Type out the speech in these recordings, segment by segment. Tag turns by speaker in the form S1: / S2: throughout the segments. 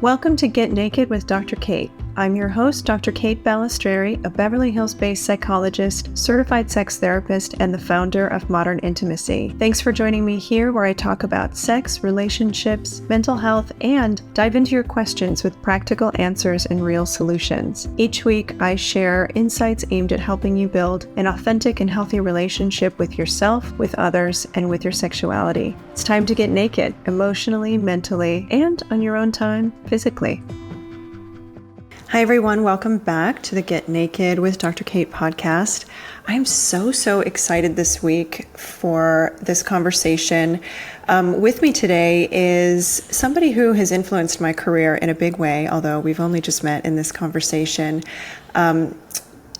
S1: Welcome to Get Naked with Dr. Kate. I'm your host, Dr. Kate Balestrieri, a Beverly Hills-based psychologist, certified sex therapist, and the founder of Modern Intimacy. Thanks for joining me here, where I talk about sex, relationships, mental health, and dive into your questions with practical answers and real solutions. Each week, I share insights aimed at helping you build an authentic and healthy relationship with yourself, with others, and with your sexuality. It's time to get naked, emotionally, mentally, and on your own time, physically. Hi, everyone. Welcome back to the Get Naked with Dr. Kate podcast. I'm so excited this week for this conversation. With me today is somebody who has influenced my career in a big way, although we've only just met in this conversation.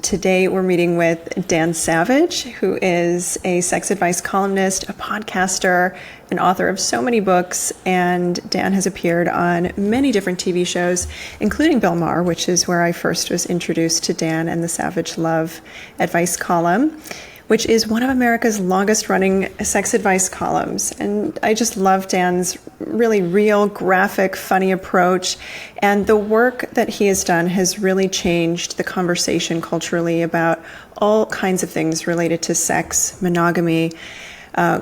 S1: Today, we're meeting with Dan Savage, who is a sex advice columnist, a podcaster, an author of so many books, and Dan has appeared on many different TV shows, including Bill Maher, which is where I first was introduced to Dan and the Savage Love advice column, which is one of America's longest running sex advice columns. And I just love Dan's really real, graphic, funny approach. And the work that he has done has really changed the conversation culturally about all kinds of things related to sex, monogamy,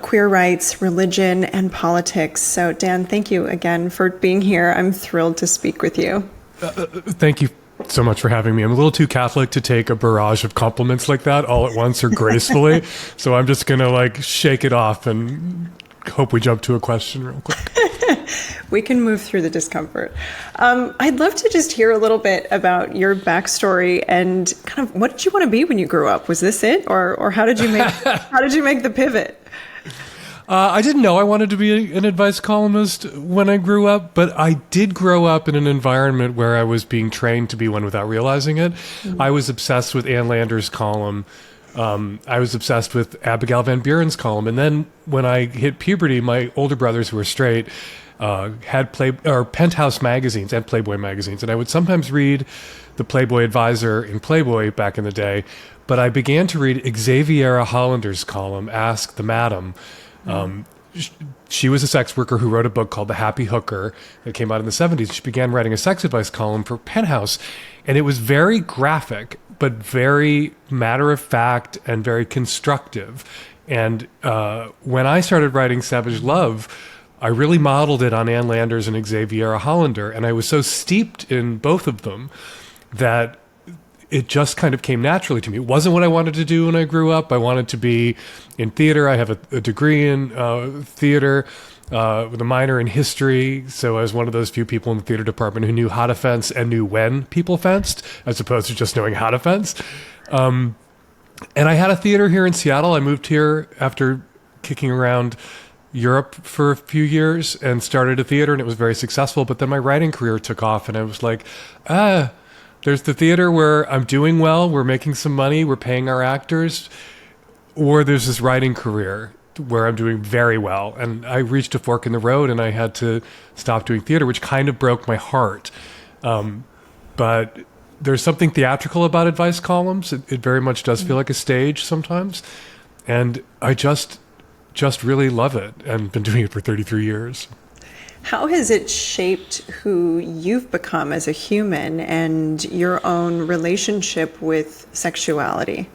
S1: queer rights, religion, and politics. So Dan, thank you again for being here. I'm thrilled to speak with you.
S2: Thank you so much for having me. I'm a little too Catholic to take a barrage of compliments like that all at once or gracefully. So I'm just going to shake it off and hope we jump to a question real quick.
S1: We can move through the discomfort. I'd love to just hear a little bit about your backstory and kind of what did you want to be when you grew up? Was this it, or how did you make the pivot?
S2: I didn't know I wanted to be an advice columnist when I grew up, but I did grow up in an environment where I was being trained to be one without realizing it. Mm-hmm. I was obsessed with Ann Landers' column. I was obsessed with Abigail Van Buren's column. And then when I hit puberty, my older brothers who were straight had Penthouse magazines and Playboy magazines. And I would sometimes read the Playboy Advisor in Playboy back in the day. But I began to read Xaviera Hollander's column, Ask the Madam. She was a sex worker who wrote a book called The Happy Hooker that came out in the 70s. She began writing a sex advice column for Penthouse, and it was very graphic, but very matter-of-fact and very constructive. And when I started writing Savage Love, I really modeled it on Ann Landers and Xaviera Hollander, and I was so steeped in both of them that it just kind of came naturally to me. It wasn't what I wanted to do when I grew up. I wanted to be in theater. I have a degree in theater with a minor in history. So I was one of those few people in the theater department who knew how to fence and knew when people fenced, as opposed to just knowing how to fence. And I had a theater here in Seattle. I moved here after kicking around Europe for a few years and started a theater, and it was very successful. But then my writing career took off, and I was like, there's the theater where I'm doing well, we're making some money, we're paying our actors, or there's this writing career where I'm doing very well. And I reached a fork in the road, and I had to stop doing theater, which kind of broke my heart. But there's something theatrical about advice columns. It very much does feel like a stage sometimes. And I just really love it, and been doing it for 33 years.
S1: How has it shaped who you've become as a human and your own relationship with sexuality?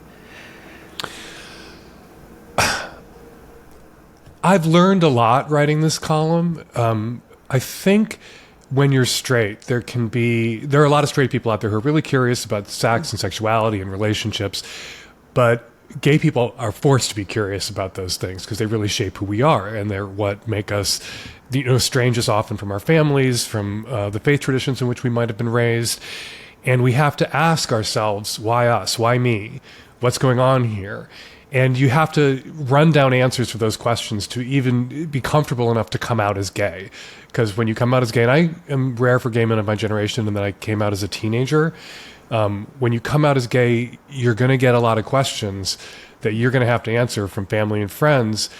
S2: I've learned a lot writing this column. I think when you're straight, there are a lot of straight people out there who are really curious about sex and sexuality and relationships, but gay people are forced to be curious about those things because they really shape who we are, and they're what make us estrange us often from our families, from the faith traditions in which we might have been raised. And we have to ask ourselves, why us? Why me? What's going on here? And you have to run down answers for those questions to even be comfortable enough to come out as gay. Because when you come out as gay, and I am rare for gay men of my generation in that I came out as a teenager, when you come out as gay, you're going to get a lot of questions that you're going to have to answer from family and friends.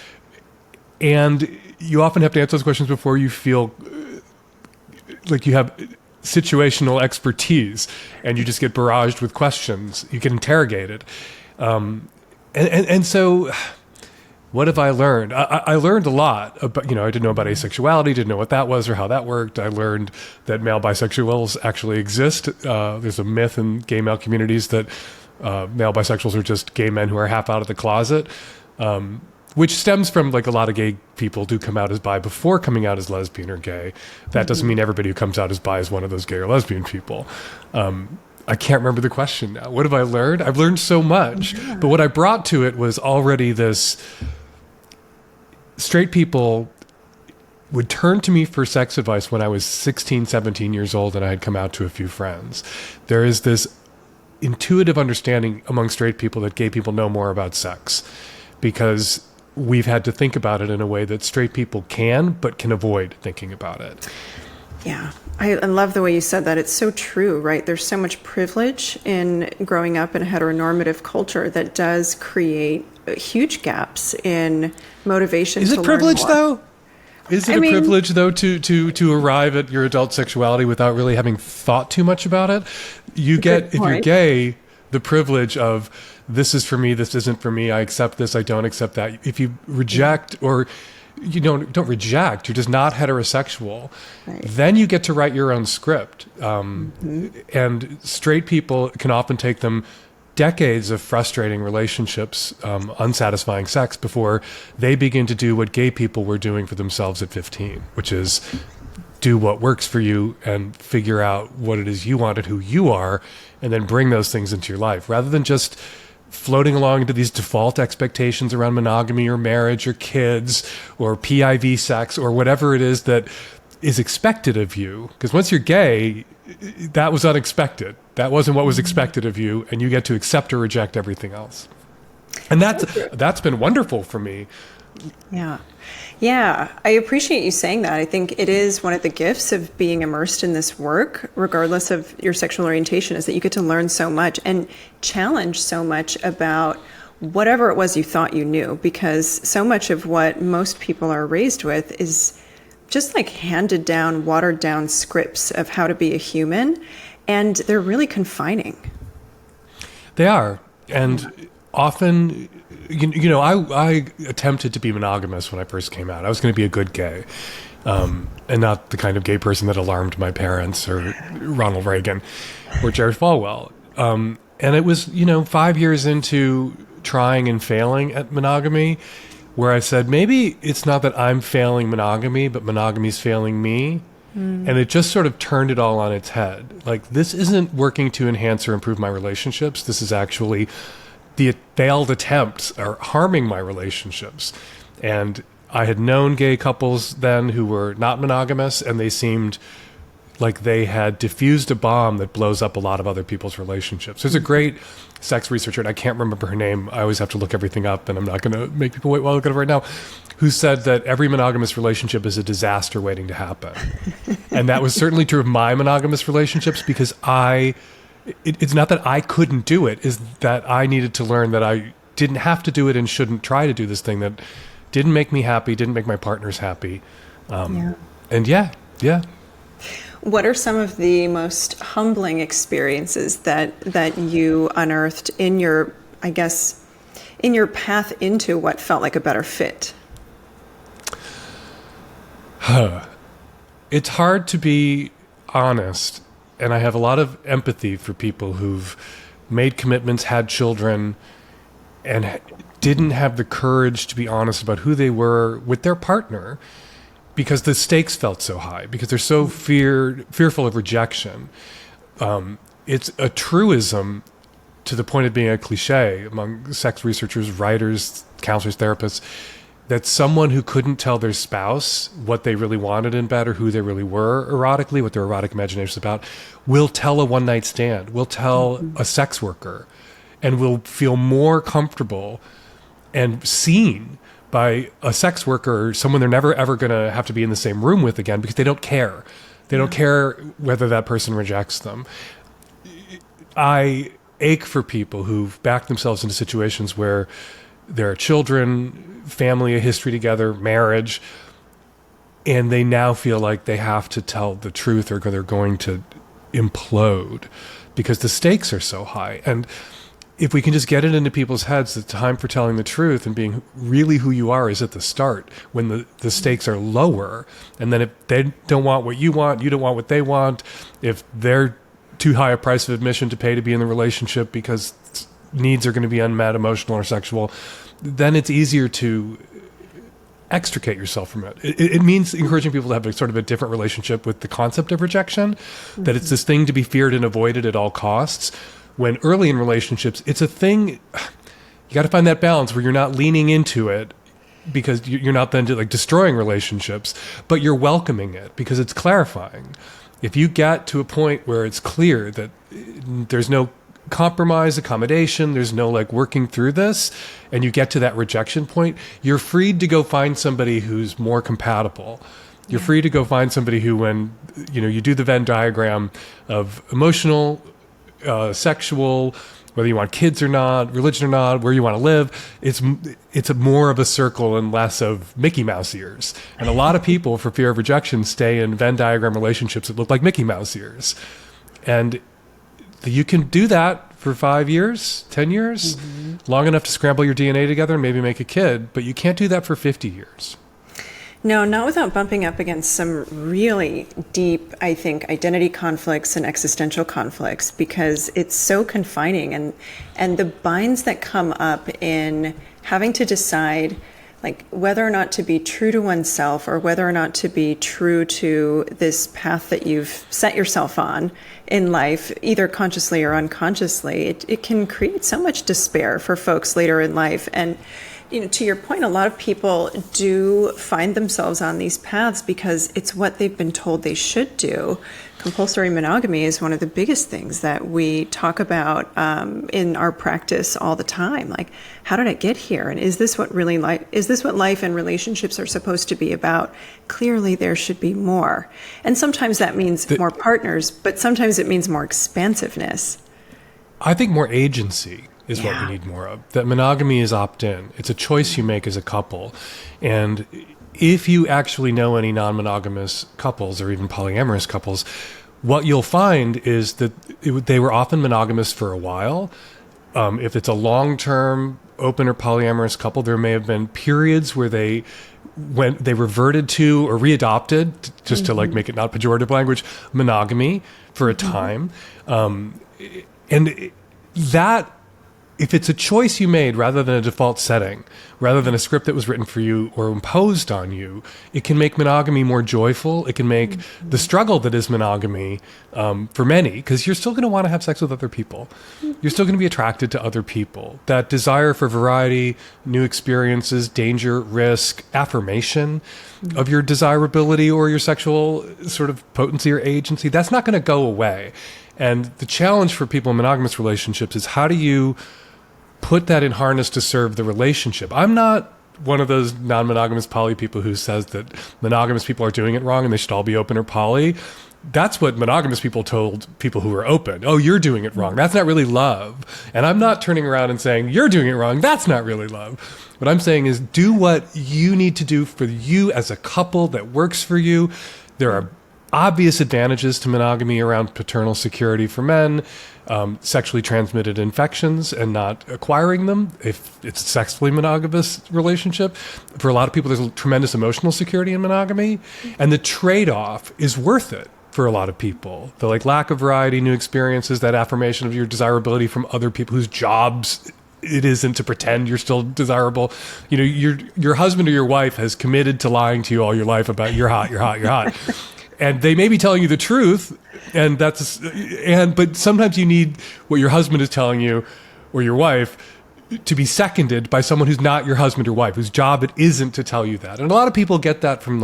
S2: And you often have to answer those questions before you feel like you have situational expertise, and you just get barraged with questions. You get interrogated. And so what have I learned? I learned a lot about, I didn't know about asexuality, didn't know what that was or how that worked. I learned that male bisexuals actually exist. There's a myth in gay male communities that male bisexuals are just gay men who are half out of the closet, which stems from like a lot of gay people do come out as bi before coming out as lesbian or gay. That doesn't mean everybody who comes out as bi is one of those gay or lesbian people. I can't remember the question now. What have I learned? I've learned so much, but what I brought to it was already this: straight people would turn to me for sex advice when I was 16, 17 years old and I had come out to a few friends. There is this intuitive understanding among straight people that gay people know more about sex because we've had to think about it in a way that straight people can, but can avoid thinking about it.
S1: Yeah. I love the way you said that. It's so true, right? There's so much privilege in growing up in a heteronormative culture that does create huge gaps in motivation to learn more. Is it privilege,
S2: though? Is it a privilege, though, to arrive at your adult sexuality without really having thought too much about it? You get, if you're gay, the privilege of, this is for me, this isn't for me, I accept this, I don't accept that. If you reject or you don't reject, you're just not heterosexual, right, then you get to write your own script. And straight people can often take them decades of frustrating relationships, unsatisfying sex, before they begin to do what gay people were doing for themselves at 15, which is do what works for you and figure out what it is you want and who you are, and then bring those things into your life, rather than just floating along into these default expectations around monogamy or marriage or kids or PIV sex or whatever it is that is expected of you. Because once you're gay, that was unexpected. That wasn't what was expected of you, and you get to accept or reject everything else. And that's been wonderful for me.
S1: Yeah, I appreciate you saying that. I think it is one of the gifts of being immersed in this work, regardless of your sexual orientation, is that you get to learn so much and challenge so much about whatever it was you thought you knew, because so much of what most people are raised with is just like handed down, watered down scripts of how to be a human, and they're really confining.
S2: They are, and often, I attempted to be monogamous when I first came out. I was going to be a good gay, and not the kind of gay person that alarmed my parents or Ronald Reagan or Jerry Falwell. And it was, 5 years into trying and failing at monogamy, where I said, maybe it's not that I'm failing monogamy, but monogamy's failing me. And it just sort of turned it all on its head. Like, this isn't working to enhance or improve my relationships. This is actually the failed attempts are harming my relationships. And I had known gay couples then who were not monogamous, and they seemed like they had diffused a bomb that blows up a lot of other people's relationships. There's a great sex researcher, and I can't remember her name. I always have to look everything up, and I'm not going to make people wait while I look at it right now, who said that every monogamous relationship is a disaster waiting to happen. And that was certainly true of my monogamous relationships, because it's not that I couldn't do it, is that I needed to learn that I didn't have to do it and shouldn't try to do this thing that didn't make me happy, didn't make my partners happy. And yeah.
S1: What are some of the most humbling experiences that you unearthed in your path into what felt like a better fit?
S2: It's hard to be honest, and I have a lot of empathy for people who've made commitments, had children, and didn't have the courage to be honest about who they were with their partner, because the stakes felt so high, because they're so fearful of rejection. It's a truism to the point of being a cliche among sex researchers, writers, counselors, therapists, that someone who couldn't tell their spouse what they really wanted in bed or who they really were erotically, what their erotic imagination is about, will tell a one-night stand, will tell a sex worker, and will feel more comfortable and seen by a sex worker or someone they're never ever going to have to be in the same room with again, because they don't care. They don't care whether that person rejects them. I ache for people who've backed themselves into situations where there are children, family, a history together, marriage, and they now feel like they have to tell the truth or they're going to implode because the stakes are so high. And if we can just get it into people's heads, the time for telling the truth and being really who you are is at the start, when the stakes are lower. And then if they don't want what you want, you don't want what they want, if they're too high a price of admission to pay to be in the relationship because needs are going to be unmet, emotional or sexual, then it's easier to extricate yourself from it. It means encouraging people to have a sort of a different relationship with the concept of rejection, that it's this thing to be feared and avoided at all costs. When early in relationships, it's a thing, you got to find that balance where you're not leaning into it because you're not then like destroying relationships, but you're welcoming it because it's clarifying. If you get to a point where it's clear that there's no compromise, accommodation, there's no like working through this, and you get to that rejection point, you're free to go find somebody who's more compatible. You're free to go find somebody who, when you do the Venn diagram of emotional, sexual, whether you want kids or not, religion or not, where you want to live, it's a more of a circle and less of Mickey Mouse ears. And a lot of people, for fear of rejection, stay in Venn diagram relationships that look like Mickey Mouse ears. And you can do that for 5 years, 10 years, long enough to scramble your DNA together and maybe make a kid, but you can't do that for 50 years.
S1: No, not without bumping up against some really deep, I think, identity conflicts and existential conflicts, because it's so confining, and the binds that come up in having to decide like whether or not to be true to oneself or whether or not to be true to this path that you've set yourself on in life, either consciously or unconsciously. It can create so much despair for folks later in life. And to your point, a lot of people do find themselves on these paths because it's what they've been told they should do. Compulsory monogamy is one of the biggest things that we talk about in our practice all the time. Like, how did I get here? And is this what life and relationships are supposed to be about? Clearly, there should be more. And sometimes that means more partners, but sometimes it means more expansiveness.
S2: I think more agency is what we need more of. That monogamy is opt-in. It's a choice you make as a couple. And if you actually know any non-monogamous couples or even polyamorous couples, what you'll find is that they were often monogamous for a while. If it's a long-term open or polyamorous couple, there may have been periods where they reverted to or readopted, just to like make it not pejorative language, monogamy for a time. And that, if it's a choice you made rather than a default setting, rather than a script that was written for you or imposed on you, it can make monogamy more joyful. It can make the struggle that is monogamy for many, because you're still going to want to have sex with other people. You're still going to be attracted to other people. That desire for variety, new experiences, danger, risk, affirmation of your desirability or your sexual sort of potency or agency, that's not going to go away. And the challenge for people in monogamous relationships is, how do you put that in harness to serve the relationship? I'm not one of those non-monogamous poly people who says that monogamous people are doing it wrong and they should all be open or poly. That's what monogamous people told people who were open. Oh, you're doing it wrong. That's not really love. And I'm not turning around and saying, you're doing it wrong. That's not really love. What I'm saying is, do what you need to do for you as a couple that works for you. There are obvious advantages to monogamy around paternal security for men, sexually transmitted infections and not acquiring them if it's a sexually monogamous relationship. For a lot of people, there's a tremendous emotional security in monogamy, and the trade-off is worth it for a lot of people. The lack of variety, new experiences, that affirmation of your desirability from other people whose jobs it isn't to pretend you're still desirable. Your husband or your wife has committed to lying to you all your life about you're hot, you're hot, you're hot. And they may be telling you the truth, but sometimes you need what your husband is telling you or your wife to be seconded by someone who's not your husband or wife, whose job it isn't to tell you that. And a lot of people get that from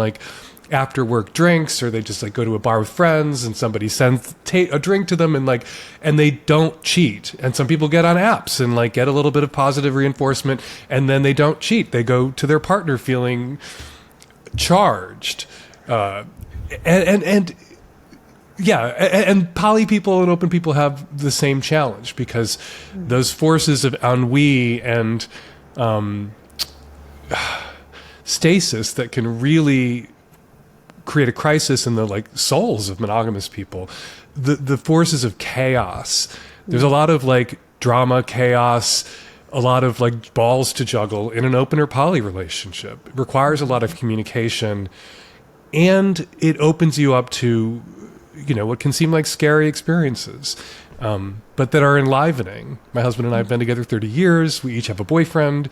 S2: after work drinks, or they just go to a bar with friends and somebody sends a drink to them and they don't cheat. And some people get on apps and get a little bit of positive reinforcement, and then they don't cheat. They go to their partner feeling charged. And poly people and open people have the same challenge, because those forces of ennui and stasis that can really create a crisis in the souls of monogamous people, the forces of chaos. There's a lot of drama, chaos, a lot of like balls to juggle in an open or poly relationship. It requires a lot of communication, and it opens you up to, what can seem like scary experiences, but that are enlivening. My husband and I have been together 30 years. We each have a boyfriend.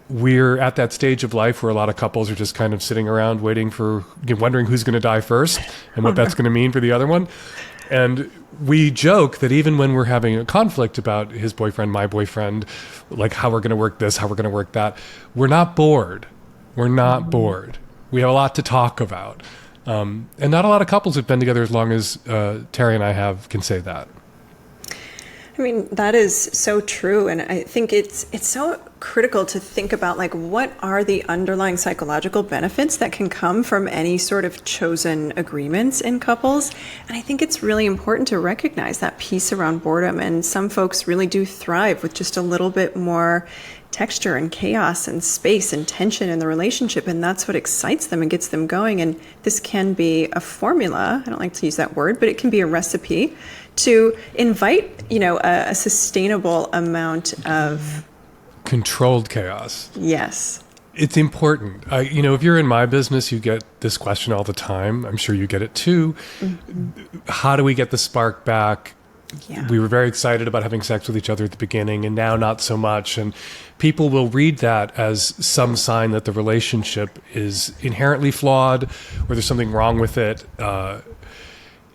S2: We're at that stage of life where a lot of couples are just kind of sitting around waiting for, wondering who's going to die first and what that's going to mean for the other one. And we joke that even when we're having a conflict about his boyfriend, my boyfriend, like how we're going to work this, how we're going to work that, we're not bored. We're not bored. We have a lot to talk about. And not a lot of couples who've been together as long as Terry and I have can say that.
S1: I mean, that is so true. And I think it's so critical to think about, like, what are the underlying psychological benefits that can come from any sort of chosen agreements in couples. And I think it's really important to recognize that piece around boredom. And some folks really do thrive with just a little bit more texture and chaos and space and tension in the relationship. And that's what excites them and gets them going. And this can be a formula. I don't like to use that word, but it can be a recipe to invite, a sustainable amount of
S2: controlled chaos.
S1: Yes.
S2: It's important. If you're in my business, you get this question all the time. I'm sure you get it too. Mm-hmm. How do we get the spark back? Yeah. We were very excited about having sex with each other at the beginning, and now not so much. And people will read that as some sign that the relationship is inherently flawed or there's something wrong with it.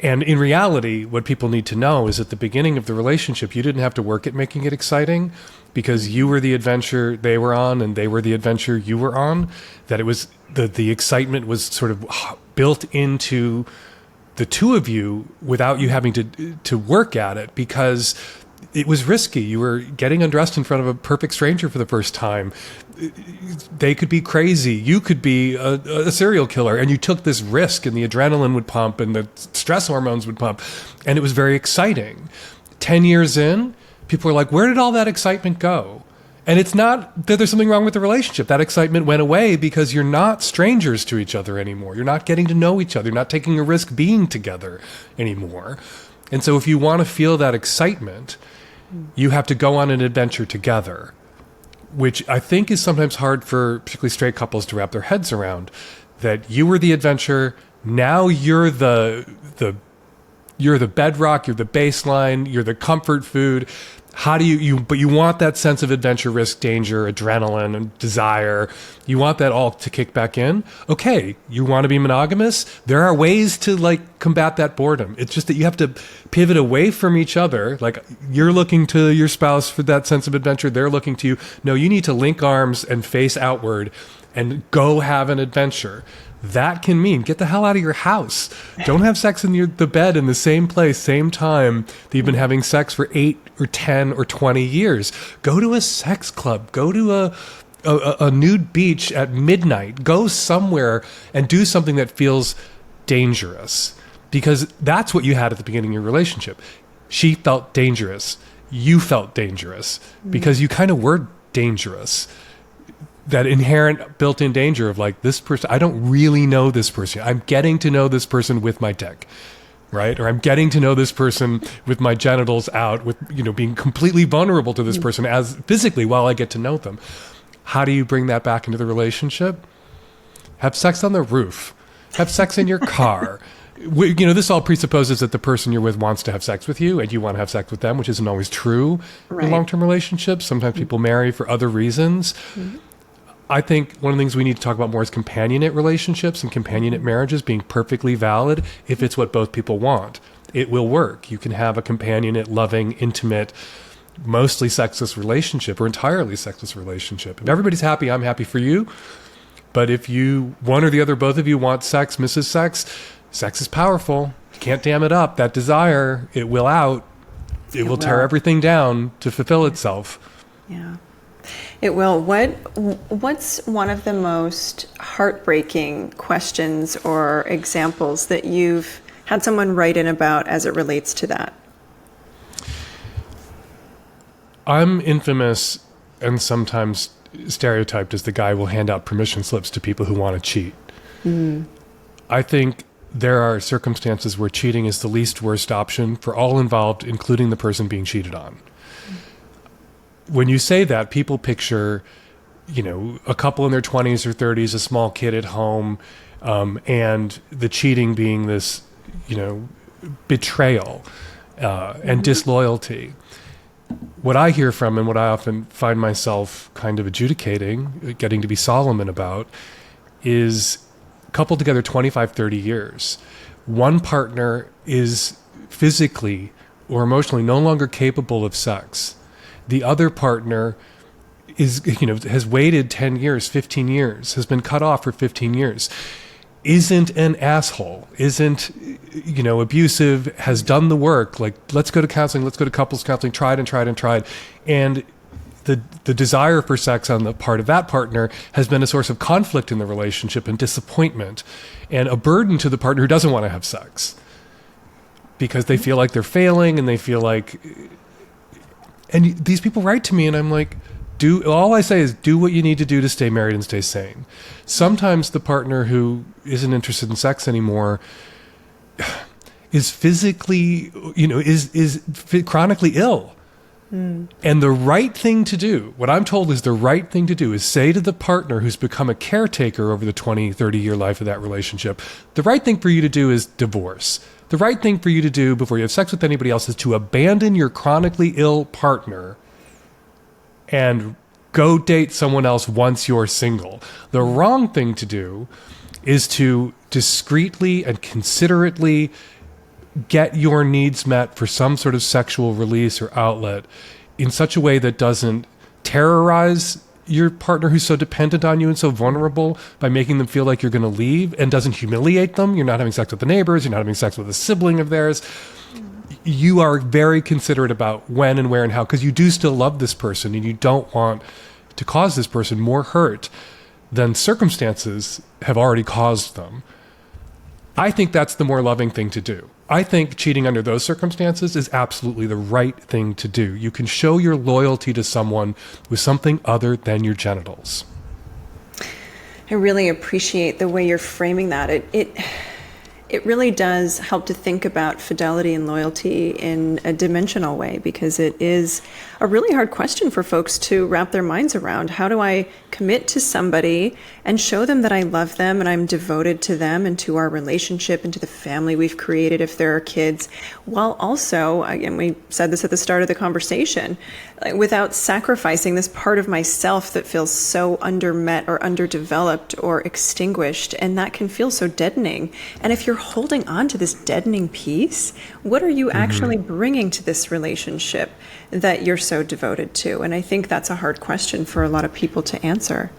S2: And in reality, what people need to know is at the beginning of the relationship, you didn't have to work at making it exciting because you were the adventure they were on and they were the adventure you were on. That it was the excitement was sort of built into the two of you without you having to work at it, because it was risky. You were getting undressed in front of a perfect stranger for the first time. They could be crazy. You could be a serial killer. And you took this risk, and the adrenaline would pump and the stress hormones would pump. And it was very exciting. 10 years in, people were like, where did all that excitement go? And it's not that there's something wrong with the relationship. That excitement went away because you're not strangers to each other anymore. You're not getting to know each other. You're not taking a risk being together anymore. And so if you want to feel that excitement, you have to go on an adventure together, which I think is sometimes hard for particularly straight couples to wrap their heads around. That you were the adventure, now you're the bedrock, you're the baseline, you're the comfort food. How do but you want that sense of adventure, risk, danger, adrenaline, and desire. You want that all to kick back in. Okay, you want to be monogamous? There are ways to combat that boredom. It's just that you have to pivot away from each other. Like, you're looking to your spouse for that sense of adventure. They're looking to you. No, you need to link arms and face outward and go have an adventure. That can mean get the hell out of your house. Don't have sex in the bed in the same place, same time that you've been having sex for 8 or 10 or 20 years. Go to a sex club. Go to a nude beach at midnight. Go somewhere and do something that feels dangerous, because that's what you had at the beginning of your relationship. She felt dangerous. You felt dangerous because you kind of were dangerous. That inherent built-in danger of this person, I don't really know this person. I'm getting to know this person with my dick, right? Or I'm getting to know this person with my genitals out, with, being completely vulnerable to this person as physically while I get to know them. How do you bring that back into the relationship? Have sex on the roof. Have sex in your car. This all presupposes that the person you're with wants to have sex with you and you want to have sex with them, which isn't always true in long-term relationships. Sometimes people marry for other reasons. Mm-hmm. I think one of the things we need to talk about more is companionate relationships and companionate marriages being perfectly valid if it's what both people want. It will work. You can have a companionate, loving, intimate, mostly sexless relationship or entirely sexless relationship. If everybody's happy, I'm happy for you. But if one or the other, both of you want sex, Mrs. Sex, sex is powerful. You can't dam it up. That desire, it will out. It will tear everything down to fulfill itself.
S1: Yeah. It will. What's one of the most heartbreaking questions or examples that you've had someone write in about as it relates to that?
S2: I'm infamous and sometimes stereotyped as the guy who will hand out permission slips to people who want to cheat. Mm. I think there are circumstances where cheating is the least worst option for all involved, including the person being cheated on. When you say that, people picture, a couple in their 20s or 30s, a small kid at home, and the cheating being this, betrayal and disloyalty. What I hear from, and what I often find myself kind of adjudicating, getting to be Solomon about, is coupled together 25, 30 years. One partner is physically or emotionally no longer capable of sex. The other partner is, has waited 10 years, 15 years, has been cut off for 15 years, isn't an asshole, isn't, abusive, has done the work, like, let's go to counseling, let's go to couples counseling, tried and tried and tried. And the desire for sex on the part of that partner has been a source of conflict in the relationship and disappointment and a burden to the partner who doesn't want to have sex because they feel like they're failing and they feel like, and these people write to me and I'm like, all I say is do what you need to do to stay married and stay sane. Sometimes the partner who isn't interested in sex anymore is physically, is chronically ill. And the right thing to do, what I'm told is the right thing to do, is say to the partner who's become a caretaker over the 20, 30-year life of that relationship, the right thing for you to do is divorce. The right thing for you to do before you have sex with anybody else is to abandon your chronically ill partner and go date someone else once you're single. The wrong thing to do is to discreetly and considerately get your needs met for some sort of sexual release or outlet in such a way that doesn't terrorize your partner who's so dependent on you and so vulnerable by making them feel like you're going to leave, and doesn't humiliate them. You're not having sex with the neighbors. You're not having sex with a sibling of theirs. You are very considerate about when and where and how, because you do still love this person and you don't want to cause this person more hurt than circumstances have already caused them. I think that's the more loving thing to do. I think cheating under those circumstances is absolutely the right thing to do. You can show your loyalty to someone with something other than your genitals.
S1: I really appreciate the way you're framing that. It really does help to think about fidelity and loyalty in a dimensional way, because it is a really hard question for folks to wrap their minds around. How do I commit to somebody and show them that I love them and I'm devoted to them and to our relationship and to the family we've created if there are kids, while also, again, we said this at the start of the conversation, without sacrificing this part of myself that feels so undermet or underdeveloped or extinguished, and that can feel so deadening. And if you're holding on to this deadening piece, what are you actually bringing to this relationship that you're so devoted to? And I think that's a hard question for a lot of people to answer.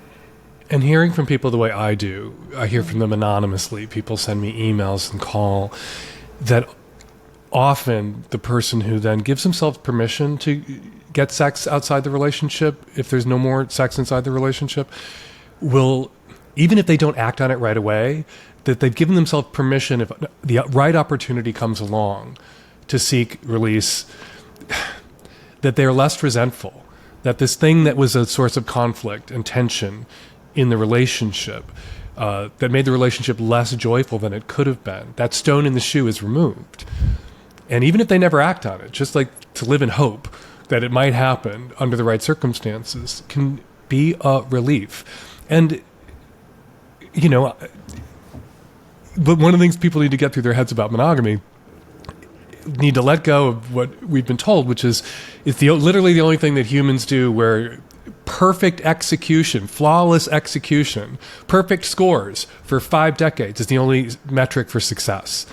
S2: And hearing from people the way I do, I hear from them anonymously. People send me emails and call, that often the person who then gives themselves permission to get sex outside the relationship, if there's no more sex inside the relationship, will, even if they don't act on it right away, that they've given themselves permission, if the right opportunity comes along, to seek release, that they're less resentful, that this thing that was a source of conflict and tension in the relationship, that made the relationship less joyful than it could have been, that stone in the shoe is removed. And even if they never act on it, just like to live in hope that it might happen under the right circumstances, can be a relief. And, but one of the things people need to get through their heads about monogamy, need to let go of what we've been told, which is it's literally the only thing that humans do, where perfect execution, flawless execution, perfect scores for 5 decades is the only metric for success.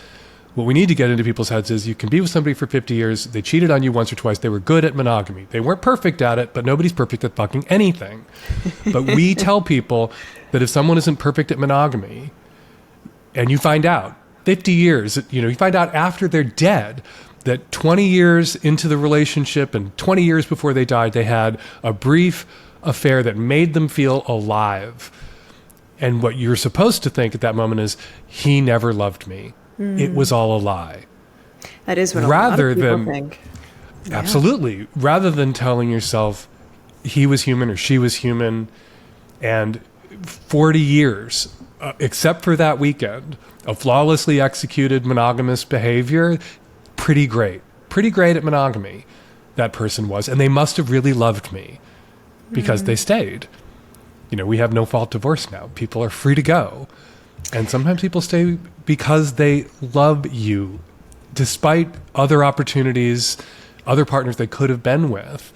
S2: What we need to get into people's heads is you can be with somebody for 50 years, they cheated on you once or twice, they were good at monogamy. They weren't perfect at it, but nobody's perfect at fucking anything. But we tell people that if someone isn't perfect at monogamy, and you find out 50 years, you find out after they're dead that 20 years into the relationship and 20 years before they died, they had a brief affair that made them feel alive. And what you're supposed to think at that moment is, he never loved me. It was all a lie.
S1: That is what a lot of people think.
S2: Absolutely. Rather than telling yourself he was human or she was human, and 40 years except for that weekend of flawlessly executed monogamous behavior, pretty great at monogamy, that person was. And they must have really loved me because they stayed. You know, we have no fault divorce now. People are free to go. And sometimes people stay because they love you, despite other opportunities, other partners they could have been with.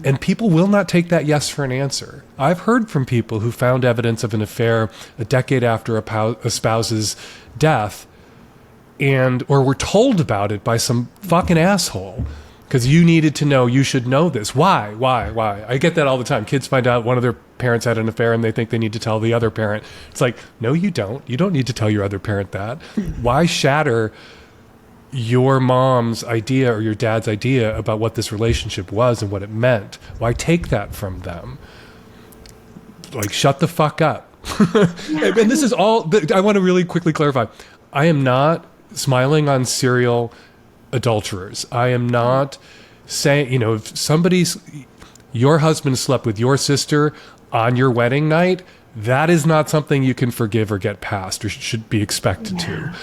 S2: And people will not take that yes for an answer. I've heard from people who found evidence of an affair a decade after a spouse's death, or were told about it by some fucking asshole because you needed to know, you should know this. Why? I get that all the time. Kids find out one of their parents had an affair and they think they need to tell the other parent. It's like, no, you don't. You don't need to tell your other parent that. Why shatter your mom's idea or your dad's idea about what this relationship was and what it meant? Why take that from them? Like, shut the fuck up. And this is all, I want to really quickly clarify. I am not smiling on serial adulterers. I am not saying, you know, if your husband slept with your sister on your wedding night, that is not something you can forgive or get past or should be expected to.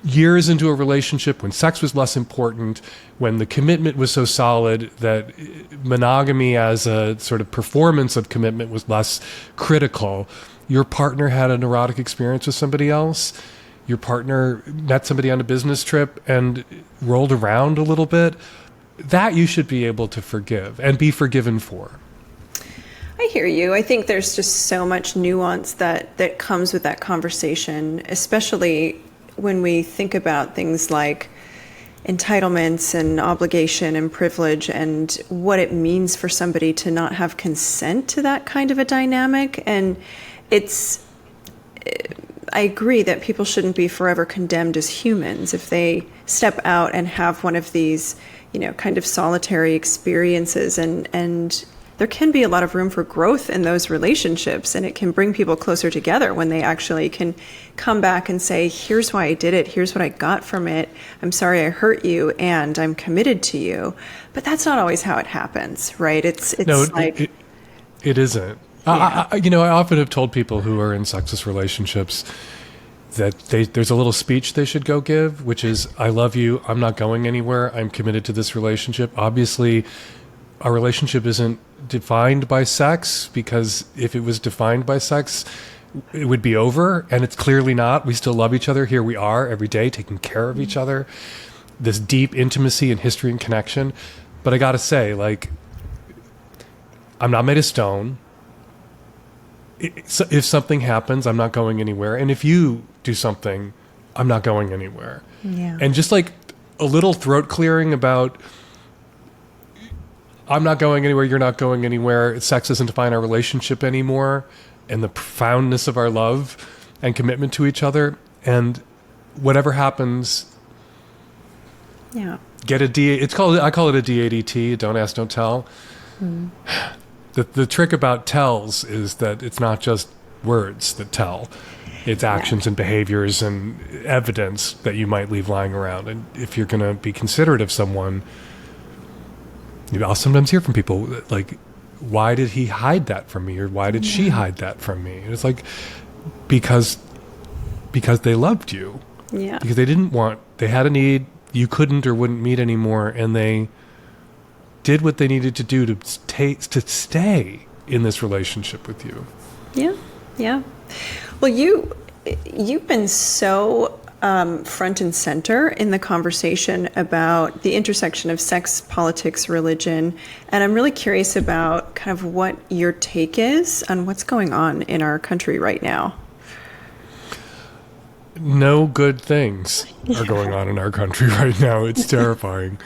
S2: Years into a relationship, when sex was less important, when the commitment was so solid that monogamy as a sort of performance of commitment was less critical, your partner had an erotic experience with somebody else, your partner met somebody on a business trip and rolled around a little bit, that you should be able to forgive and be forgiven for.
S1: I hear you. I think there's just so much nuance that comes with that conversation, especially when we think about things like entitlements and obligation and privilege and what it means for somebody to not have consent to that kind of a dynamic. And I agree that people shouldn't be forever condemned as humans if they step out and have one of these, you know, kind of solitary experiences, and there can be a lot of room for growth in those relationships, and it can bring people closer together when they actually can come back and say, here's why I did it, here's what I got from it, I'm sorry I hurt you, and I'm committed to you. But that's not always how it happens, right? It's
S2: no,
S1: like...
S2: It isn't.
S1: Yeah.
S2: I often have told people who are in sexless relationships that there's a little speech they should go give, which is, I love you, I'm not going anywhere, I'm committed to this relationship. Obviously, our relationship isn't defined by sex, because if it was defined by sex, it would be over, and it's clearly not. We still love each other. Here we are every day taking care of each other, this deep intimacy and history and connection. But I gotta say, like, I'm not made of stone. If something happens, I'm not going anywhere. And if you do something, I'm not going anywhere.
S1: Yeah.
S2: And just like a little throat clearing about, I'm not going anywhere, you're not going anywhere, sex doesn't define our relationship anymore, and the profoundness of our love and commitment to each other, and whatever happens, get I call it a DADT, don't ask, don't tell. The trick about tells is that it's not just words that tell, it's actions and behaviors and evidence that you might leave lying around. And if you're going to be considerate of someone, I'll sometimes hear from people like, why did he hide that from me? Or why did she hide that from me? And it's like, because they loved you.
S1: Yeah.
S2: Because they had a need you couldn't or wouldn't meet anymore, and they did what they needed to do to stay in this relationship with you. Yeah.
S1: Yeah. Well, you've been so front and center in the conversation about the intersection of sex, politics, religion. And I'm really curious about kind of what your take is on what's going on in our country right now.
S2: No good things are going on in our country right now. It's terrifying.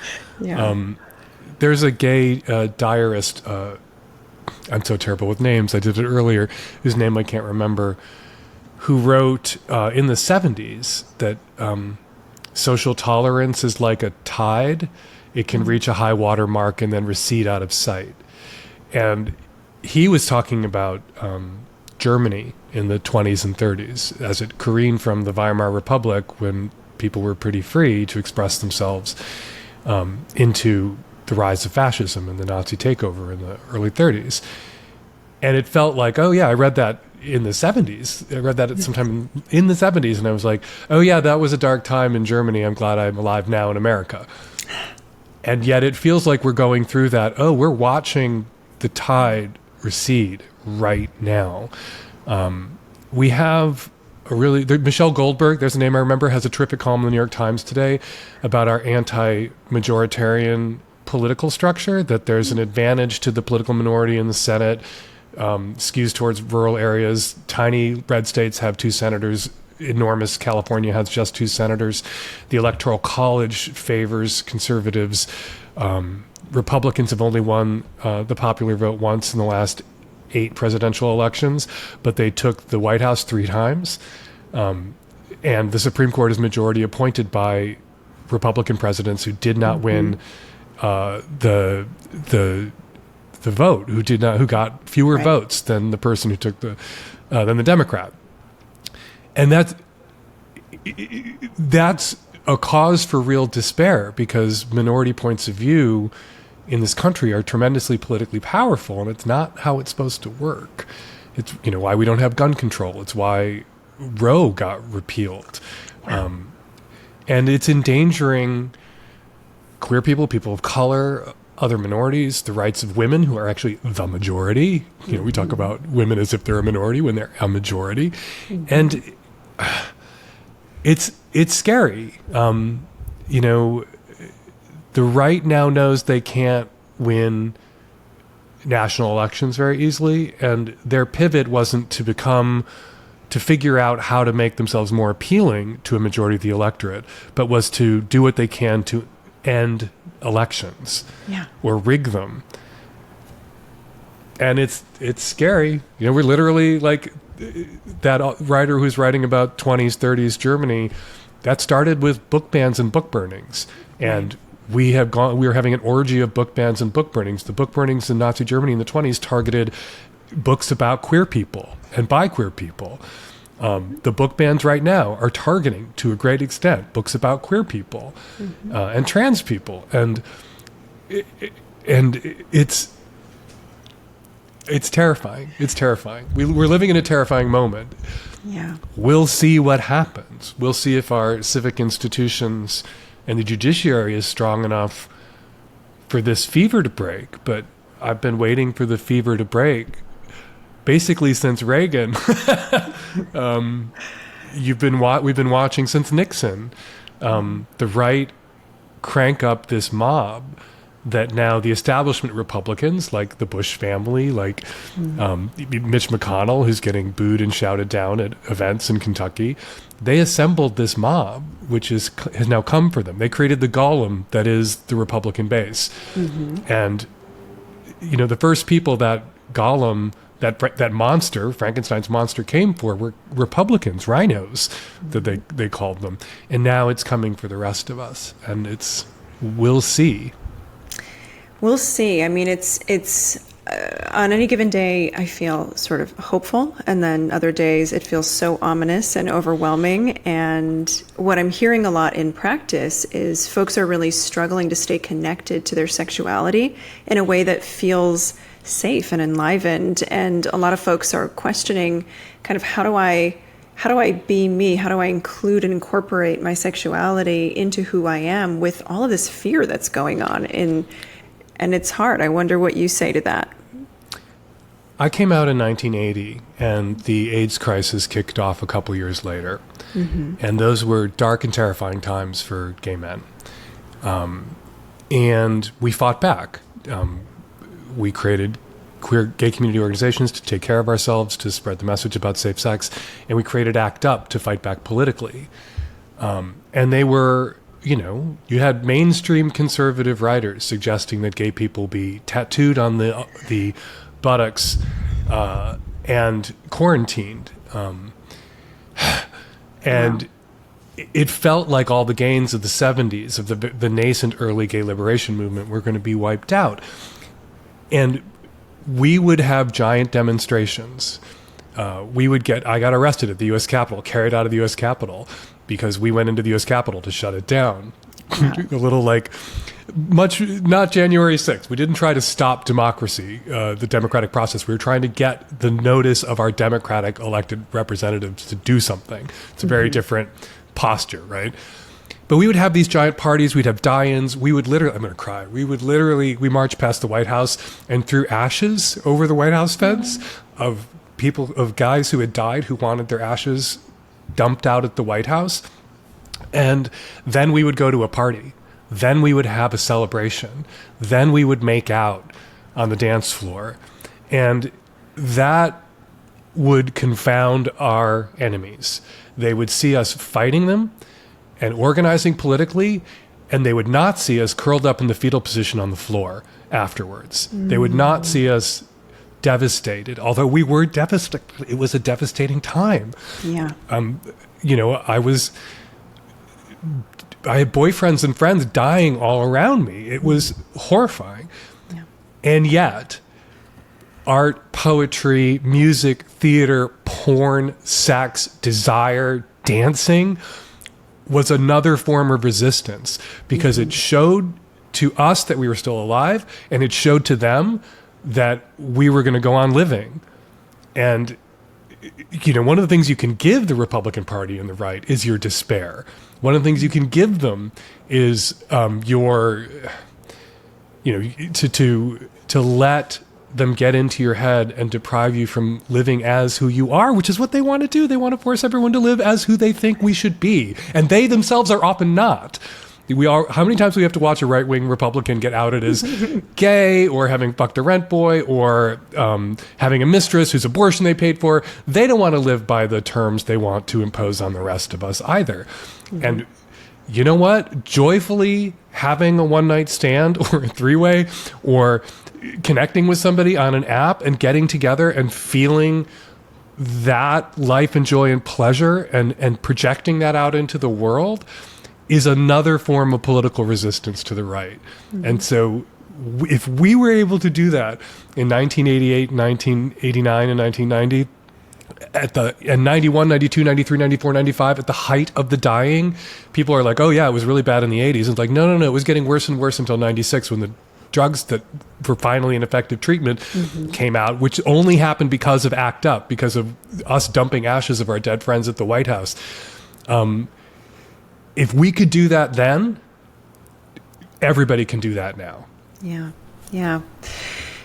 S2: There's a gay diarist, I'm so terrible with names, I did it earlier, whose name I can't remember, who wrote in the 70s that social tolerance is like a tide. It can reach a high water mark and then recede out of sight. And he was talking about Germany in the 20s and 30s as it careened from the Weimar Republic, when people were pretty free to express themselves, into the rise of fascism and the Nazi takeover in the early 30s. And it felt like, oh yeah, I read that in the 70s. I read that at sometime in the 70s, and I was like, oh yeah, that was a dark time in Germany. I'm glad I'm alive now in America. And yet it feels like we're going through that. Oh, we're watching the tide recede right now. We have Michelle Goldberg, there's a name I remember, has a terrific column in the New York Times today about our anti-majoritarian political structure, that there's an advantage to the political minority in the Senate, skews towards rural areas. Tiny red states have 2 senators. Enormous California has just 2 senators. The Electoral College favors conservatives. Republicans have only won the popular vote once in the last 8 presidential elections, but they took the White House 3 times. And the Supreme Court is majority appointed by Republican presidents who did not win the vote, who got fewer votes than the person who took than the Democrat. And that's a cause for real despair, because minority points of view in this country are tremendously politically powerful, and it's not how it's supposed to work. It's why we don't have gun control. It's why Roe got repealed. And it's endangering queer people, people of color, other minorities, the rights of women who are actually the majority. We talk about women as if they're a minority when they're a majority. And it's scary. The right now knows they can't win national elections very easily, and their pivot wasn't to figure out how to make themselves more appealing to a majority of the electorate, but was to do what they can to end elections or rig them. And it's scary. We're literally like that writer who's writing about 20s, 30s Germany. That started with book bans and book burnings. And we are having an orgy of book bans and book burnings. The book burnings in Nazi Germany in the 20s targeted books about queer people and by queer people. The book bans right now are targeting, to a great extent, books about queer people and trans people. And it's terrifying. It's terrifying. We're living in a terrifying moment.
S1: Yeah.
S2: We'll see what happens. We'll see if our civic institutions and the judiciary is strong enough for this fever to break. But I've been waiting for the fever to break basically since Reagan. We've been watching since Nixon. The right crank up this mob that now the establishment Republicans, like the Bush family, like Mitch McConnell, who's getting booed and shouted down at events in Kentucky, they assembled this mob, which has now come for them. They created the golem that is the Republican base. And, the first people that golem, that monster, Frankenstein's monster, came for were Republicans, rhinos, that they called them. And now it's coming for the rest of us. And we'll see.
S1: We'll see. I mean, it's on any given day, I feel sort of hopeful, and then other days it feels so ominous and overwhelming. And what I'm hearing a lot in practice is folks are really struggling to stay connected to their sexuality in a way that feels safe and enlivened. And a lot of folks are questioning kind of how do I be me? How do I include and incorporate my sexuality into who I am with all of this fear that's going on and it's hard. I wonder what you say to that.
S2: I came out in 1980, and the AIDS crisis kicked off a couple years later. And those were dark and terrifying times for gay men. And we fought back. We created queer gay community organizations to take care of ourselves, to spread the message about safe sex. And we created ACT UP to fight back politically. And they were... you had mainstream conservative writers suggesting that gay people be tattooed on the buttocks and quarantined. And it felt like all the gains of the 70s, of the nascent early gay liberation movement, were going to be wiped out. And we would have giant demonstrations. I got arrested at the U.S. Capitol, carried out of the U.S. Capitol, because we went into the U.S. Capitol to shut it down. A little like not January 6th. We didn't try to stop democracy, the democratic process. We were trying to get the notice of our democratic elected representatives to do something. It's a very different posture, right? But we would have these giant parties. We'd have die-ins. We would literally, I'm going to cry. We marched past the White House and threw ashes over the White House fence of guys who had died who wanted their ashes dumped out at the White House. And then we would go to a party. Then we would have a celebration. Then we would make out on the dance floor. And that would confound our enemies. They would see us fighting them and organizing politically, and they would not see us curled up in the fetal position on the floor afterwards. They would not see us devastated, although we were devastated. It was a devastating time.
S1: Yeah.
S2: I had boyfriends and friends dying all around me. It was horrifying.
S1: Yeah.
S2: And yet, art, poetry, music, theater, porn, sex, desire, dancing was another form of resistance because it showed to us that we were still alive, and it showed to them that we were going to go on living. And, one of the things you can give the Republican Party and the right is your despair. One of the things you can give them is to let them get into your head and deprive you from living as who you are, which is what they want to do. They want to force everyone to live as who they think we should be. And they themselves are often not. How many times do we have to watch a right-wing Republican get outed as gay or having fucked a rent boy or having a mistress whose abortion they paid for? They don't want to live by the terms they want to impose on the rest of us either. And you know what? Joyfully having a one-night stand or a three-way or connecting with somebody on an app and getting together and feeling that life and joy and pleasure and projecting that out into the world is another form of political resistance to the right. And so if we were able to do that in 1988, 1989, and 1990, and 91, 92, 93, 94, 95, at the height of the dying, people are like, oh yeah, it was really bad in the 80s. And it's like, no, it was getting worse and worse until 96 when the drugs that were finally an effective treatment came out, which only happened because of ACT UP, because of us dumping ashes of our dead friends at the White House. If we could do that then, everybody can do that now.
S1: Yeah.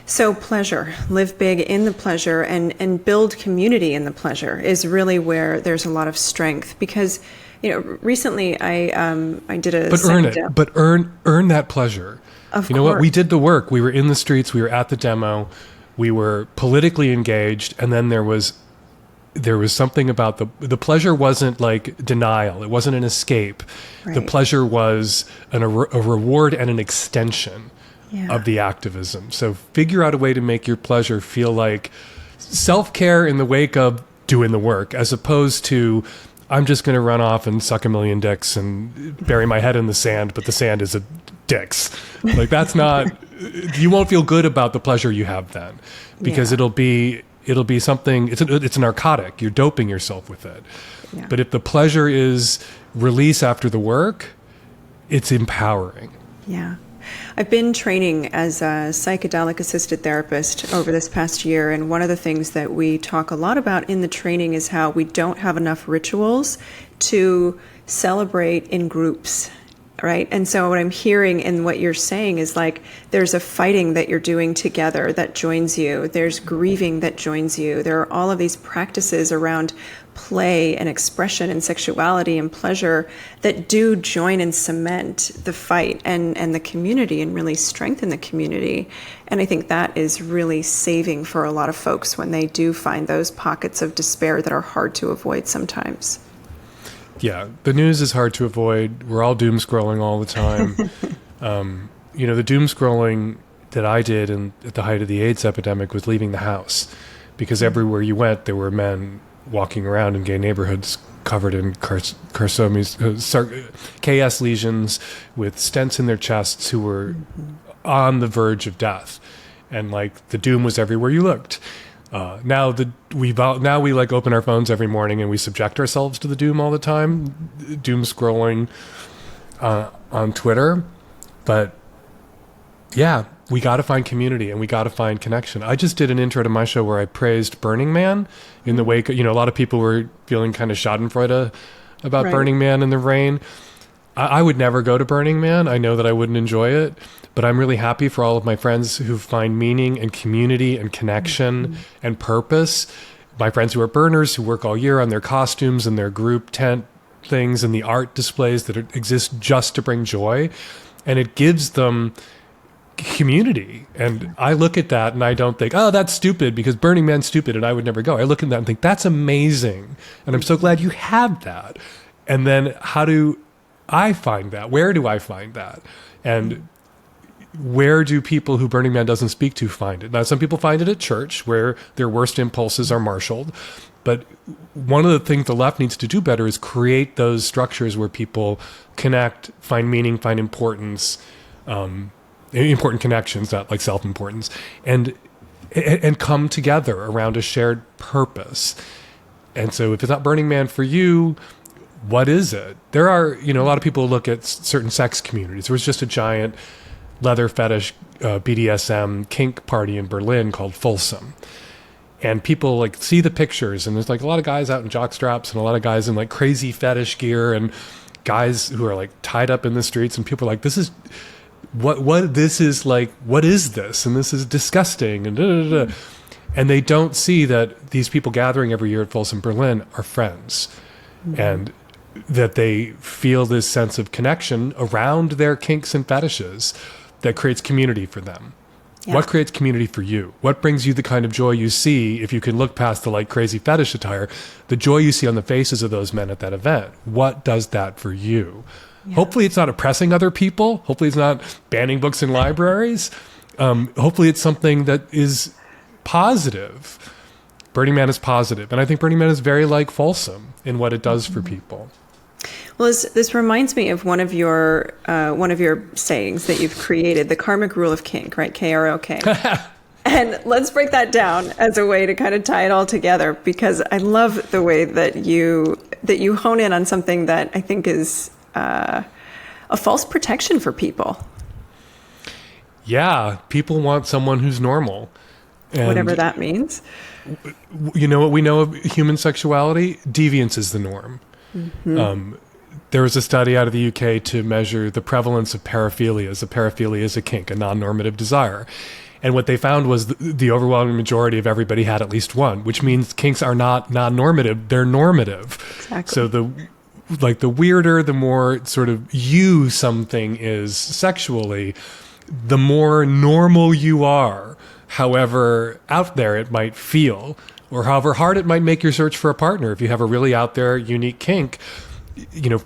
S1: So pleasure, live big in the pleasure and build community in the pleasure is really where there's a lot of strength because, recently I did a...
S2: But earn that pleasure.
S1: Of course.
S2: You know what? We did the work. We were in the streets. We were at the demo. We were politically engaged. And then there was something about the pleasure wasn't like denial. It wasn't an escape.
S1: Right.
S2: The pleasure was a reward and an extension of the activism. So figure out a way to make your pleasure feel like self-care in the wake of doing the work, as opposed to I'm just going to run off and suck a million dicks and bury my head in the sand, but the sand is a dicks. Like that's not, you won't feel good about the pleasure you have then because it'll be something, it's a narcotic. You're doping yourself with it. Yeah. But if the pleasure is release after the work, it's empowering.
S1: Yeah. I've been training as a psychedelic assisted therapist over this past year, and one of the things that we talk a lot about in the training is how we don't have enough rituals to celebrate in groups, right? And so what I'm hearing in what you're saying is like there's a fighting that you're doing together that joins you. There's grieving that joins you. There are all of these practices around play and expression and sexuality and pleasure that do join and cement the fight and the community and really strengthen the community. And I think that is really saving for a lot of folks when they do find those pockets of despair that are hard to avoid sometimes.
S2: Yeah, the news is hard to avoid. We're all doom scrolling all the time. The doom scrolling that I did at the height of the AIDS epidemic was leaving the house because everywhere you went, there were men walking around in gay neighborhoods covered in carcomies, KS lesions with stents in their chests who were on the verge of death. And like the doom was everywhere you looked. Now we like open our phones every morning and we subject ourselves to the doom all the time, doom scrolling on Twitter. But Yeah, we got to find community and we got to find connection. I just did an intro to my show where I praised Burning Man in the wake. A lot of people were feeling kind of schadenfreude about
S1: Right.
S2: Burning Man in the rain. I would never go to Burning Man. I know that I wouldn't enjoy it, but I'm really happy for all of my friends who find meaning and community and connection and purpose. My friends who are burners, who work all year on their costumes and their group tent things and the art displays that exist just to bring joy. And it gives them community. And I look at that and I don't think, oh, that's stupid because Burning Man's stupid and I would never go. I look at that and think, that's amazing. And I'm so glad you have that. And then how do I find that? Where do I find that? And where do people who Burning Man doesn't speak to find it? Now, some people find it at church where their worst impulses are marshaled. But one of the things the left needs to do better is create those structures where people connect, find meaning, find importance, important connections, not like self-importance, and come together around a shared purpose. And so if it's not Burning Man for you, what is it? There are, a lot of people look at certain sex communities. There was just a giant leather fetish BDSM kink party in Berlin called Folsom. And people like see the pictures and there's like a lot of guys out in jock straps and a lot of guys in like crazy fetish gear and guys who are like tied up in the streets, and people are like, this is what this is like, what is this? And this is disgusting and da, da, da. And they don't see that these people gathering every year at Folsom Berlin are friends, and that they feel this sense of connection around their kinks and fetishes that creates community for them. Yeah. What creates community for you? What brings you the kind of joy you see if you can look past the like crazy fetish attire, the joy you see on the faces of those men at that event? What does that for you? Yeah. Hopefully it's not oppressing other people. Hopefully it's not banning books in libraries. Hopefully it's something that is positive. Burning Man is positive. And I think Burning Man is very like Folsom in what it does for people.
S1: Well, this reminds me of one of your sayings that you've created, the karmic rule of kink, right? KROK. And let's break that down as a way to kind of tie it all together, because I love the way that you hone in on something that I think is a false protection for people.
S2: Yeah, people want someone who's normal. And
S1: whatever that means.
S2: You know what we know of human sexuality? Deviance is the norm. Mm-hmm. There was a study out of the UK to measure the prevalence of paraphilias. A paraphilia is a kink, a non-normative desire. And what they found was the overwhelming majority of everybody had at least one, which means kinks are not non-normative, they're normative. Exactly. So the weirder, the more sort of you something is sexually, the more normal you are, however out there it might feel, or however hard it might make your search for a partner. If you have a really out there, unique kink,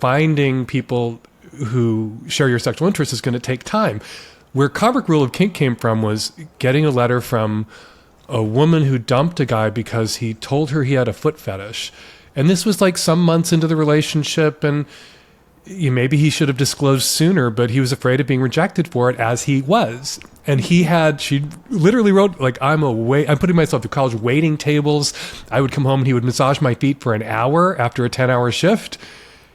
S2: finding people who share your sexual interests is going to take time. Where karmic rule of kink came from was getting a letter from a woman who dumped a guy because he told her he had a foot fetish. And this was like some months into the relationship, and maybe he should have disclosed sooner, but he was afraid of being rejected for it, as he was. And she literally wrote, like, I'm putting myself through college waiting tables. I would come home and he would massage my feet for an hour after a 10-hour shift.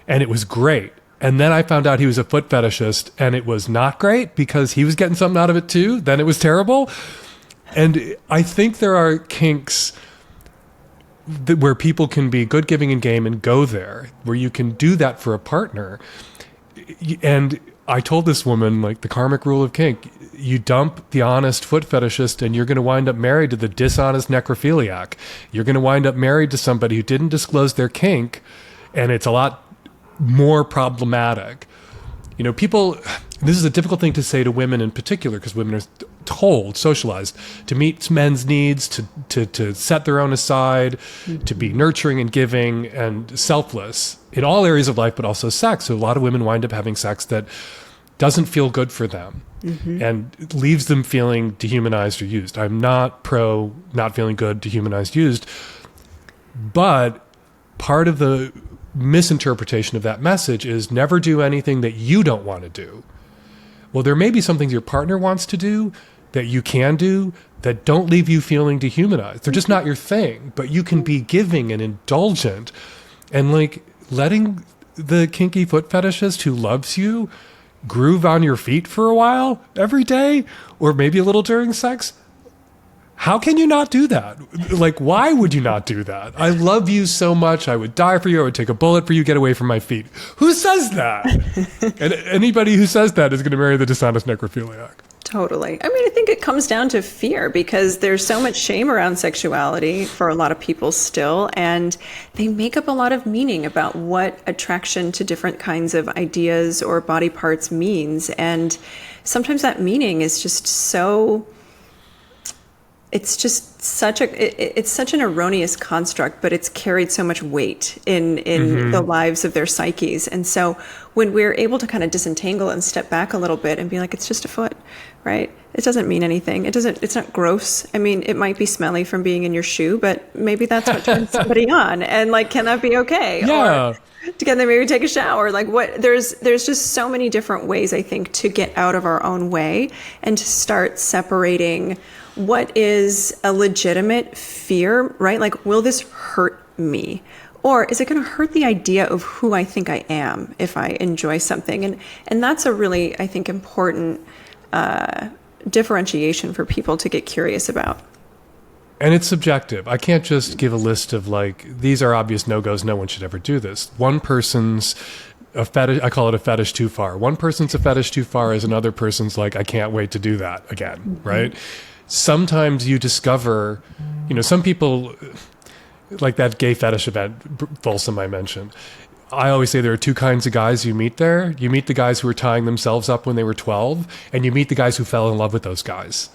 S2: And it was great. And then I found out he was a foot fetishist, and it was not great because he was getting something out of it too. Then it was terrible. And I think there are kinks where people can be good, giving, and game and go there, where you can do that for a partner. And I told this woman, like, the karmic rule of kink, you dump the honest foot fetishist and you're going to wind up married to the dishonest necrophiliac. You're going to wind up married to somebody who didn't disclose their kink, and it's a lot more problematic. People, this is a difficult thing to say to women in particular, because women are told, socialized, to meet men's needs, to set their own aside, to be nurturing and giving and selfless in all areas of life, but also sex. So a lot of women wind up having sex that doesn't feel good for them, and leaves them feeling dehumanized or used. I'm not pro not feeling good, dehumanized, used, but part of the misinterpretation of that message is never do anything that you don't want to do. Well, there may be some things your partner wants to do that you can do that don't leave you feeling dehumanized. They're just not your thing, but you can be giving and indulgent, and like letting the kinky foot fetishist who loves you groove on your feet for a while every day, or maybe a little during sex, how can you not do that? Like, why would you not do that? I love you so much. I would die for you. I would take a bullet for you. Get away from my feet. Who says that? And anybody who says that is going to marry the dishonest necrophiliac.
S1: Totally. I mean, I think it comes down to fear, because there's so much shame around sexuality for a lot of people still, and they make up a lot of meaning about what attraction to different kinds of ideas or body parts means. And sometimes that meaning is just so... It's just such an erroneous construct, but it's carried so much weight in the lives of their psyches. And so when we're able to kind of disentangle and step back a little bit and be like, it's just a foot, right? It doesn't mean anything. It's not gross. I mean, it might be smelly from being in your shoe, but maybe that's what turns somebody on. And like, can that be okay?
S2: Yeah.
S1: Or can they maybe take a shower? Like, what? There's just so many different ways, I think, to get out of our own way and to start separating what is a legitimate fear, right? Like, will this hurt me? Or is it going to hurt the idea of who I think I am if I enjoy something? And that's a really, I think, important differentiation for people to get curious about.
S2: And it's subjective. I can't just give a list of like, these are obvious no-goes, no one should ever do this. One person's a fetish, I call it a fetish too far. One person's a fetish too far is another person's like, I can't wait to do that again, right? Sometimes you discover, some people, like that gay fetish event, Folsom I mentioned, I always say there are two kinds of guys you meet there. You meet the guys who were tying themselves up when they were 12, and you meet the guys who fell in love with those guys.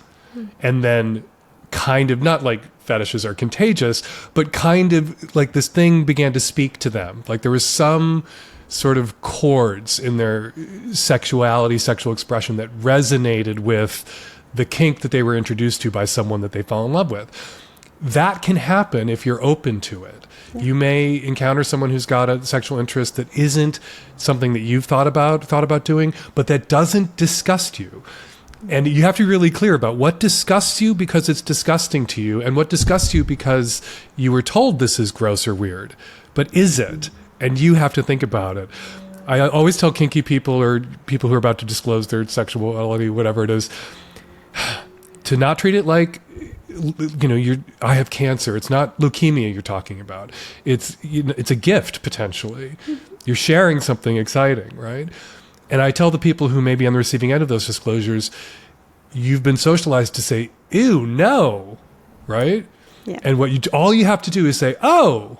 S2: And then kind of, not like fetishes are contagious, but kind of like this thing began to speak to them. Like there was some sort of chords in their sexuality, sexual expression that resonated with the kink that they were introduced to by someone that they fell in love with. That can happen if you're open to it. Yeah. You may encounter someone who's got a sexual interest that isn't something that you've thought about doing, but that doesn't disgust you. And you have to be really clear about what disgusts you because it's disgusting to you, and what disgusts you because you were told this is gross or weird. But is it? And you have to think about it. I always tell kinky people or people who are about to disclose their sexuality, whatever it is, to not treat it like, I have cancer. It's not leukemia you're talking about. It's a gift, potentially. You're sharing something exciting, right? And I tell the people who may be on the receiving end of those disclosures, you've been socialized to say, ew, no, right?
S1: Yeah.
S2: And all you have to do is say, oh,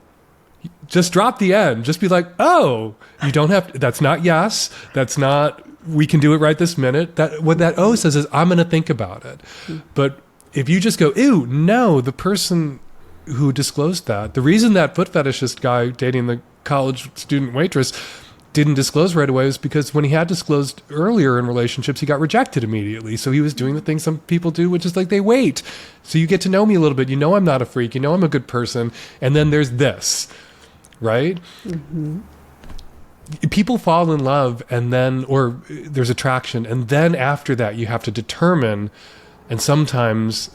S2: just drop the end. Just be like, oh, you don't have to, that's not yes. That's not, we can do it right this minute. What that O says is, I'm going to think about it. But if you just go, ew, no, the person who disclosed that, the reason that foot fetishist guy dating the college student waitress didn't disclose right away was because when he had disclosed earlier in relationships, he got rejected immediately. So he was doing the thing some people do, which is like they wait. So you get to know me a little bit. I'm not a freak. I'm a good person. And then there's this, right? Mm-hmm. People fall in love or there's attraction. And then after that, you have to determine, and sometimes,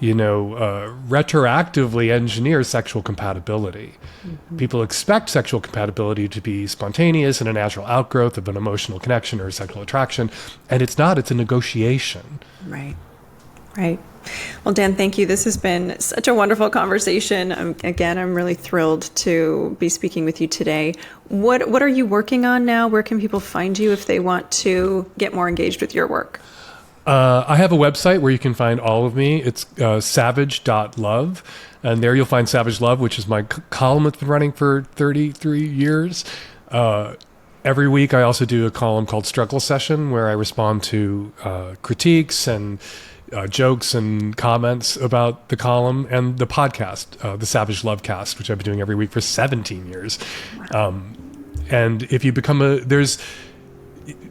S2: retroactively engineer sexual compatibility. Mm-hmm. People expect sexual compatibility to be spontaneous and a natural outgrowth of an emotional connection or sexual attraction. And it's not, it's a negotiation.
S1: Right. Well, Dan, thank you. This has been such a wonderful conversation. I'm really thrilled to be speaking with you today. What are you working on now? Where can people find you if they want to get more engaged with your work?
S2: I have a website where you can find all of me. It's savage.love. And there you'll find Savage Love, which is my column that's been running for 33 years. Every week I also do a column called Struggle Session, where I respond to critiques and jokes and comments about the column, and the podcast, the Savage Lovecast, which I've been doing every week for 17 years. Wow. And if you become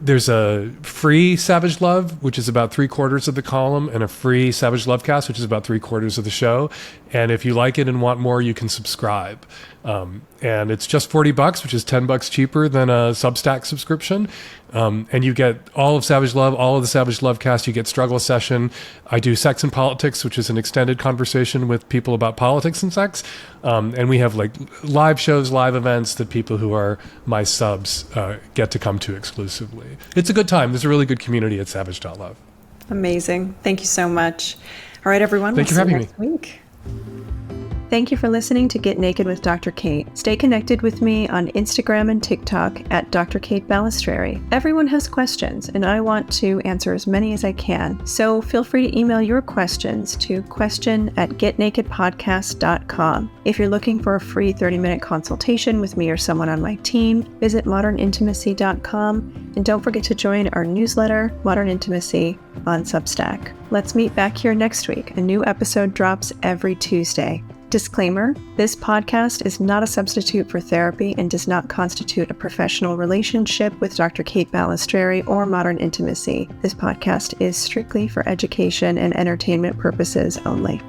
S2: there's a free Savage Love, which is about 3/4 of the column, and a free Savage Lovecast, which is about 3/4 of the show. And if you like it and want more, you can subscribe. And it's just $40, which is $10 cheaper than a Substack subscription. And you get all of Savage Love, all of the Savage Lovecast. You get Struggle Session. I do Sex and Politics, which is an extended conversation with people about politics and sex. And we have like live shows, live events that people who are my subs get to come to exclusively. It's a good time. There's a really good community at savage.love.
S1: Amazing. Thank you so much. All right, everyone.
S2: Thank you for having me.
S1: Next week. Thank you for listening to Get Naked with Dr. Kate. Stay connected with me on Instagram and TikTok at Dr. Kate Balestrieri. Everyone has questions, and I want to answer as many as I can. So feel free to email your questions to question@getnakedpodcast.com. If you're looking for a free 30-minute consultation with me or someone on my team, visit modernintimacy.com. And don't forget to join our newsletter, Modern Intimacy, on Substack. Let's meet back here next week. A new episode drops every Tuesday. Disclaimer, this podcast is not a substitute for therapy and does not constitute a professional relationship with Dr. Kate Balestrieri or Modern Intimacy. This podcast is strictly for education and entertainment purposes only.